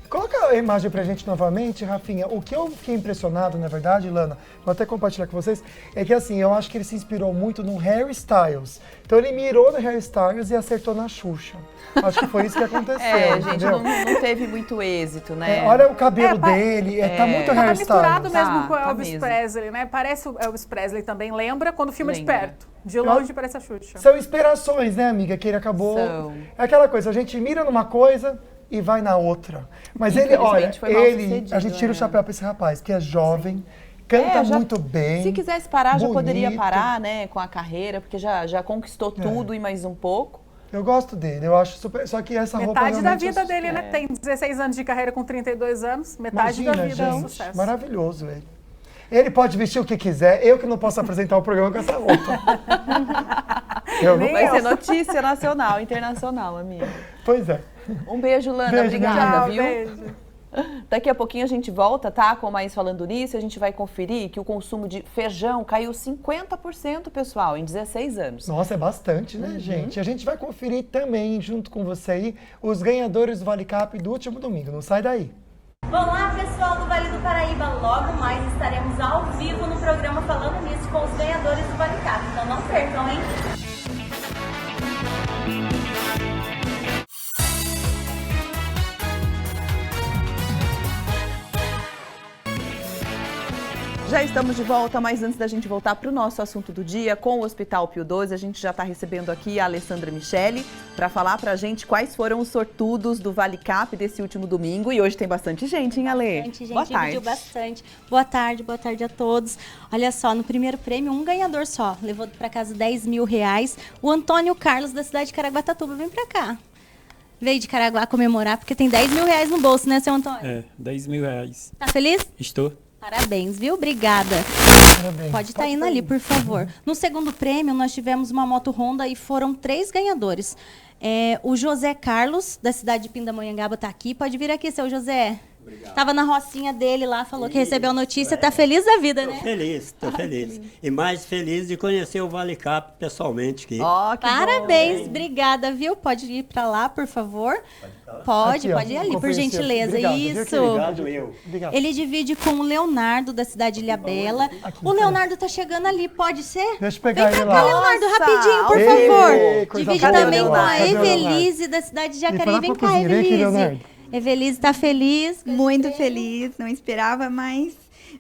Coloca a imagem pra gente novamente, Rafinha. O que eu fiquei impressionado, na verdade, Lana, vou até compartilhar com vocês, é que assim, eu acho que ele se inspirou muito no Harry Styles. Então ele mirou no Harry Styles e acertou na Xuxa. Acho que foi isso que aconteceu, gente, não teve muito êxito, né? Olha o cabelo dele, tá muito Harry Styles. Tá misturado mesmo com o Elvis Presley, né? Parece o Elvis Presley também, lembra quando filma de perto. De longe parece a Xuxa. São inspirações, né, amiga, que ele acabou... É aquela coisa, a gente mira numa coisa e vai na outra. Mas ele, olha, a gente tira o chapéu pra esse rapaz, que é jovem, canta muito bem. Se quisesse parar, já poderia parar, né, com a carreira, porque já conquistou tudo e mais um pouco. Eu gosto dele, eu acho super... Só que essa roupa metade da vida dele, né? Tem 16 anos de carreira com 32 anos, metade da vida é um sucesso. Maravilhoso ele. Ele pode vestir o que quiser, eu que não posso apresentar o programa com essa roupa. Vai ser notícia nacional, internacional, amiga. Pois é. Um beijo, Lana. Beijo, obrigada, tchau, viu? Beijo. Daqui a pouquinho a gente volta, tá? Com mais falando nisso, a gente vai conferir que o consumo de feijão caiu 50%, pessoal, em 16 anos. Nossa, é bastante, né, gente? A gente vai conferir também, junto com você aí, os ganhadores do Vale Cap do último domingo. Não sai daí. Olá, pessoal do Vale do Paraíba. Logo mais estaremos ao vivo no programa Falando Nisso com os ganhadores do Vale Cap. Então não percam, hein? Já estamos de volta, mas antes da gente voltar para o nosso assunto do dia, com o Hospital Pio XII, a gente já está recebendo aqui a Alessandra Michele para falar para a gente quais foram os sortudos do Vale Cap desse último domingo. E hoje tem bastante gente, hein, Ale? Bastante gente, boa tarde. Bastante. Boa tarde a todos. Olha só, no primeiro prêmio, um ganhador só, levou para casa R$10 mil. O Antônio Carlos, da cidade de Caraguatatuba, vem para cá. Veio de Caraguá comemorar, porque tem R$10 mil no bolso, né, seu Antônio? R$10 mil. Tá feliz? Estou. Parabéns, viu? Obrigada. Parabéns. Pode estar indo ali, por favor. No segundo prêmio, nós tivemos uma moto Honda e foram 3 ganhadores. O José Carlos, da cidade de Pindamonhangaba, está aqui. Pode vir aqui, seu José. Obrigado. Tava na rocinha dele lá, falou que recebeu a notícia. Tá feliz da vida, né? Tô feliz. E mais feliz de conhecer o Vale Cap pessoalmente aqui. Parabéns, obrigada, viu? Pode ir para lá, por favor. Pode ir ali, por gentileza. Obrigado, isso. Obrigado, eu. Obrigado. Ele divide com o Leonardo, da cidade de Ilhabela. O Leonardo tá chegando ali, pode ser? Deixa eu pegar ele lá. Vem pra cá, Leonardo, rapidinho, por favor. Divide também com a Evelise, da cidade de Jacareí. Vem cá, Evelise. Evelise tá feliz? Muito feliz, não esperava, mas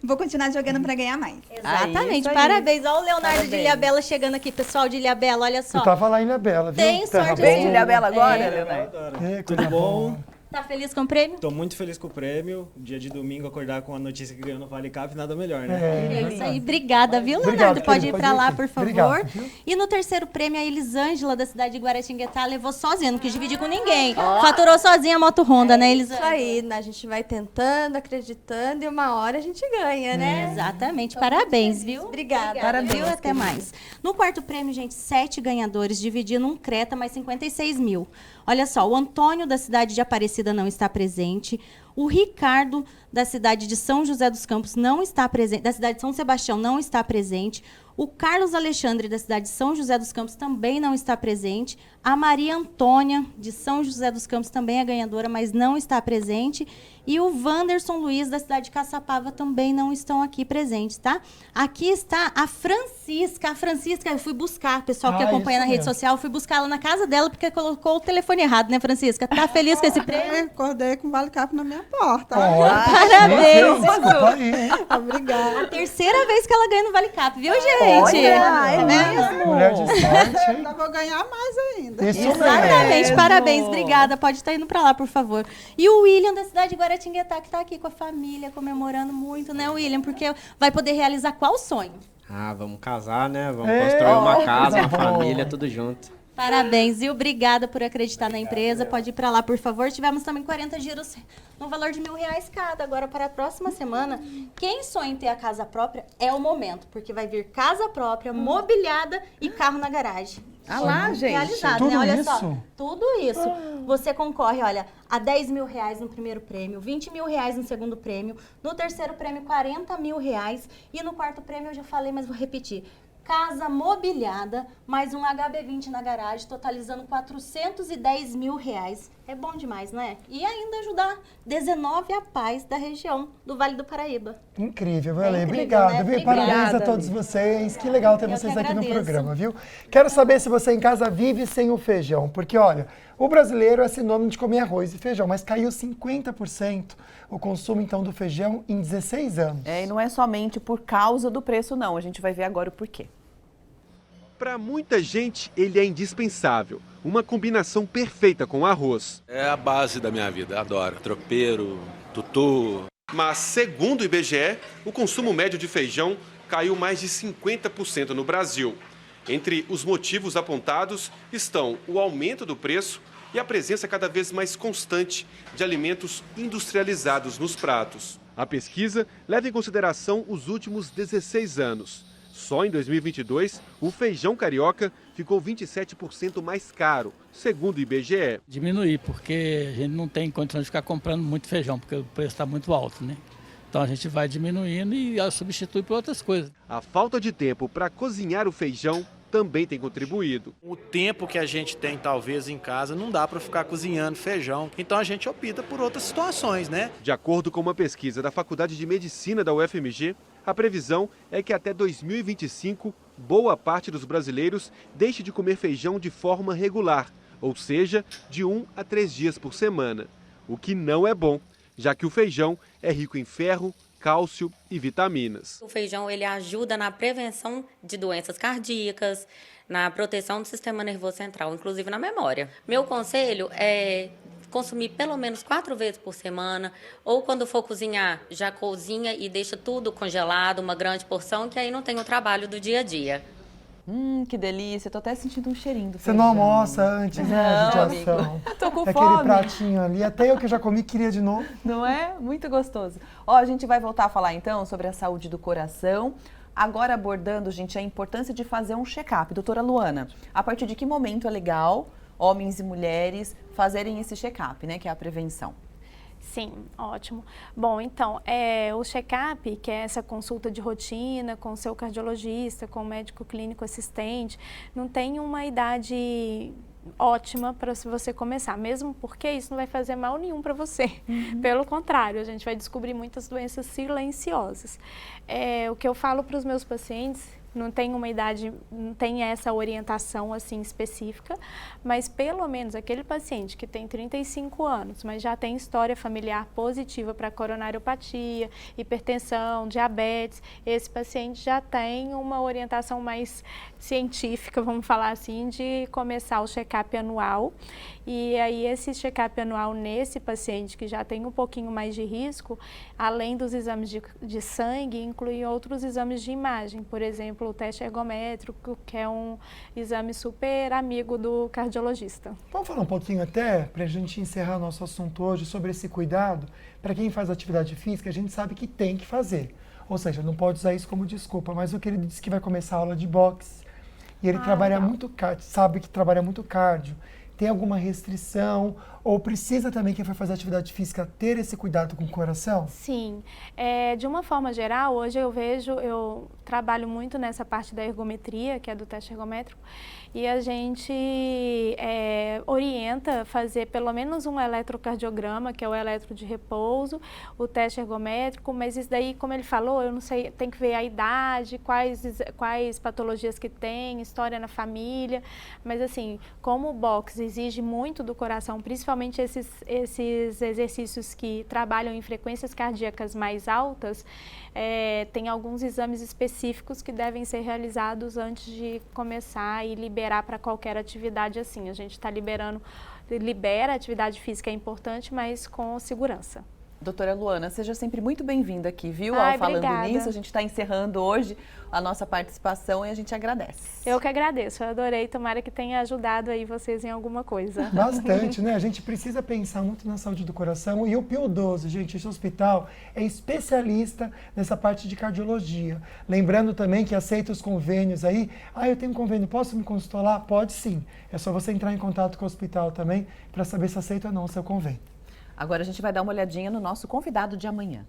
vou continuar jogando para ganhar mais. Exatamente, parabéns. Olha o Leonardo de Ilhabela chegando aqui, pessoal de Ilhabela, olha só. Eu tava lá em Ilhabela, viu? Tem sorte. Vem de Ilhabela agora, Leonardo? Tudo bom? Tá feliz com o prêmio? Tô muito feliz com o prêmio. Dia de domingo, acordar com a notícia que ganhou no Vale Cap, nada melhor, né? É isso aí. Obrigada, viu, Leonardo? Pode ir para lá, por favor. Obrigado. E no terceiro prêmio, a Elisângela, da cidade de Guaratinguetá, levou sozinha, não quis dividir com ninguém. Faturou sozinha a moto Honda, né, Elisângela? Isso aí, a gente vai tentando, acreditando e uma hora a gente ganha, né? Exatamente. Parabéns, viu? Obrigada. Parabéns, até mais. No quarto prêmio, gente, 7 ganhadores, dividindo um Creta, mais 56 mil. Olha só, o Antônio, da cidade de Aparecida, não está presente. O Ricardo, da cidade de São José dos Campos, não está presente. Da cidade de São Sebastião, não está presente. O Carlos Alexandre, da cidade de São José dos Campos, também não está presente. A Maria Antônia, de São José dos Campos, também é ganhadora, mas não está presente. E o Wanderson Luiz, da cidade de Caçapava, também não estão aqui presentes, tá? Aqui está a Francisca. A Francisca, eu fui buscar, pessoal que acompanha na rede social, eu fui buscar ela na casa dela, porque colocou o telefone errado, né, Francisca? Tá feliz com esse prêmio? Acordei com o Vale Cap na minha porta. Parabéns. Desculpa aí. Obrigada. A terceira vez que ela ganha no Vale Cap, viu, gente? É mesmo? Mulher de sorte, hein? Ainda vou ganhar mais ainda. Isso Exatamente, mesmo. parabéns, obrigada. Pode estar indo pra lá, por favor. E o William, da cidade de Guaratinguetá, que tá aqui com a família, comemorando muito, né, William? Porque vai poder realizar qual sonho? Ah, vamos casar, né? Vamos construir uma casa, uma família, tudo junto. Parabéns e obrigada por acreditar na empresa. Pode ir para lá, por favor. Tivemos também 40 giros no valor de R$1.000 cada. Agora, para a próxima semana, quem sonha em ter a casa própria é o momento, porque vai vir casa própria, mobiliada e carro na garagem. Ah lá, gente. Realizado, Tudo né? Olha isso? só, tudo isso. Você concorre, olha, a R$10.000 no primeiro prêmio, R$20.000 no segundo prêmio, no terceiro prêmio, R$40.000 e no quarto prêmio, eu já falei, mas vou repetir. Casa mobiliada, mais um HB20 na garagem, totalizando R$410.000. É bom demais, né? E ainda ajudar 19 APAES da região do Vale do Paraíba. Incrível, viu, É Ale? incrível, Obrigado, né? viu? Obrigada, Parabéns a todos vocês. Que legal ter Eu vocês que aqui no agradeço. programa, viu? Quero saber se você em casa vive sem o feijão. Porque, olha, o brasileiro é sinônimo de comer arroz e feijão, mas caiu 50% o consumo, então, do feijão em 16 anos. E não é somente por causa do preço, não. A gente vai ver agora o porquê. Para muita gente, ele é indispensável. Uma combinação perfeita com arroz. É a base da minha vida, adoro. Tropeiro, tutu. Mas, segundo o IBGE, o consumo médio de feijão caiu mais de 50% no Brasil. Entre os motivos apontados estão o aumento do preço e a presença cada vez mais constante de alimentos industrializados nos pratos. A pesquisa leva em consideração os últimos 16 anos. Só em 2022, o feijão carioca ficou 27% mais caro, segundo o IBGE. Diminuir, porque a gente não tem condição de ficar comprando muito feijão, porque o preço está muito alto, né? Então a gente vai diminuindo e substitui por outras coisas. A falta de tempo para cozinhar o feijão também tem contribuído. O tempo que a gente tem, talvez, em casa, não dá para ficar cozinhando feijão. Então a gente opta por outras situações, né? De acordo com uma pesquisa da Faculdade de Medicina da UFMG, a previsão é que até 2025, boa parte dos brasileiros deixe de comer feijão de forma regular, ou seja, de 1 a 3 dias por semana. O que não é bom, já que o feijão é rico em ferro, cálcio e vitaminas. O feijão ele ajuda na prevenção de doenças cardíacas, na proteção do sistema nervoso central, inclusive na memória. Meu conselho é consumir pelo menos 4 vezes por semana, ou quando for cozinhar, já cozinha e deixa tudo congelado, uma grande porção, que aí não tem o trabalho do dia a dia. Que delícia, tô até sentindo um cheirinho do Você feijão. não almoça antes, né, judiação? Tô com Aquele fome. pratinho ali, até eu que já comi queria de novo. Não é? Muito gostoso. Ó, a gente vai voltar a falar então sobre a saúde do coração. Agora abordando, gente, a importância de fazer um check-up. Doutora Luana, a partir de que momento é legal homens e mulheres fazerem esse check-up, né, que é a prevenção? Sim, ótimo. Bom, então, o check-up, que é essa consulta de rotina com o seu cardiologista, com o médico clínico assistente, não tem uma idade ótima para você começar, mesmo porque isso não vai fazer mal nenhum para você. Pelo contrário, a gente vai descobrir muitas doenças silenciosas. O que eu falo para os meus pacientes, não tem uma idade, não tem essa orientação assim específica, mas pelo menos aquele paciente que tem 35 anos, mas já tem história familiar positiva para coronariopatia, hipertensão, diabetes, esse paciente já tem uma orientação mais científica, vamos falar assim, de começar o check-up anual. E aí esse check-up anual nesse paciente que já tem um pouquinho mais de risco, além dos exames de sangue, inclui outros exames de imagem, por exemplo, o teste ergométrico, que é um exame super amigo do cardiologista. Vamos falar um pouquinho até, para a gente encerrar nosso assunto hoje, sobre esse cuidado. Para quem faz atividade física, a gente sabe que tem que fazer. Ou seja, não pode usar isso como desculpa, mas o que ele disse que vai começar a aula de boxe, e ele trabalha muito cardio, sabe que trabalha muito cardio. Tem alguma restrição ou precisa também quem vai fazer atividade física ter esse cuidado com o coração? Sim, de uma forma geral, hoje eu trabalho muito nessa parte da ergometria, que é do teste ergométrico, e a gente orienta fazer pelo menos um eletrocardiograma, que é o eletro de repouso, o teste ergométrico, mas isso daí, como ele falou, eu não sei, tem que ver a idade, quais patologias que tem, história na família, mas assim, como o boxe exige muito do coração, principalmente principalmente esses exercícios que trabalham em frequências cardíacas mais altas, tem alguns exames específicos que devem ser realizados antes de começar e liberar para qualquer atividade assim. A gente está libera, a atividade física é importante, mas com segurança. Doutora Luana, seja sempre muito bem-vinda aqui, viu? Ao Falando Obrigada. Nisso, a gente está encerrando hoje a nossa participação e a gente agradece. Eu que agradeço, eu adorei, tomara que tenha ajudado aí vocês em alguma coisa. Bastante, né? A gente precisa pensar muito na saúde do coração e o Pio 12, gente, esse hospital é especialista nessa parte de cardiologia. Lembrando também que aceita os convênios aí. Eu tenho um convênio, posso me consultar lá? Pode sim. É só você entrar em contato com o hospital também para saber se aceita ou não o seu convênio. Agora a gente vai dar uma olhadinha no nosso convidado de amanhã.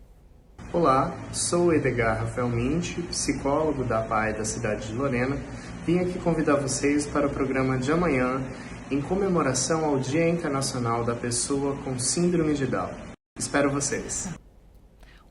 Olá, sou o Edgar Rafael Minti, psicólogo da PAI da cidade de Lorena. Vim aqui convidar vocês para o programa de amanhã em comemoração ao Dia Internacional da Pessoa com Síndrome de Down. Espero vocês.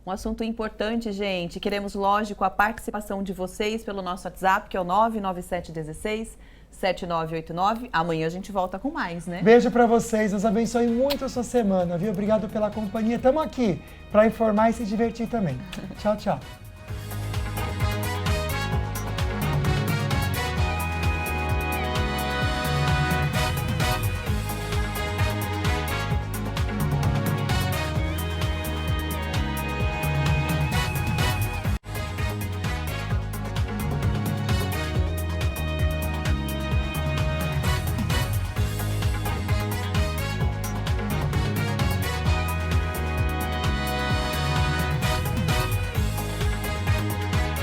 Um assunto importante, gente. Queremos, lógico, a participação de vocês pelo nosso WhatsApp, que é o 99716-7989. Amanhã a gente volta com mais, né? Beijo pra vocês, Deus abençoe muito a sua semana, viu? Obrigado pela companhia. Estamos aqui para informar e se divertir também. Tchau, tchau.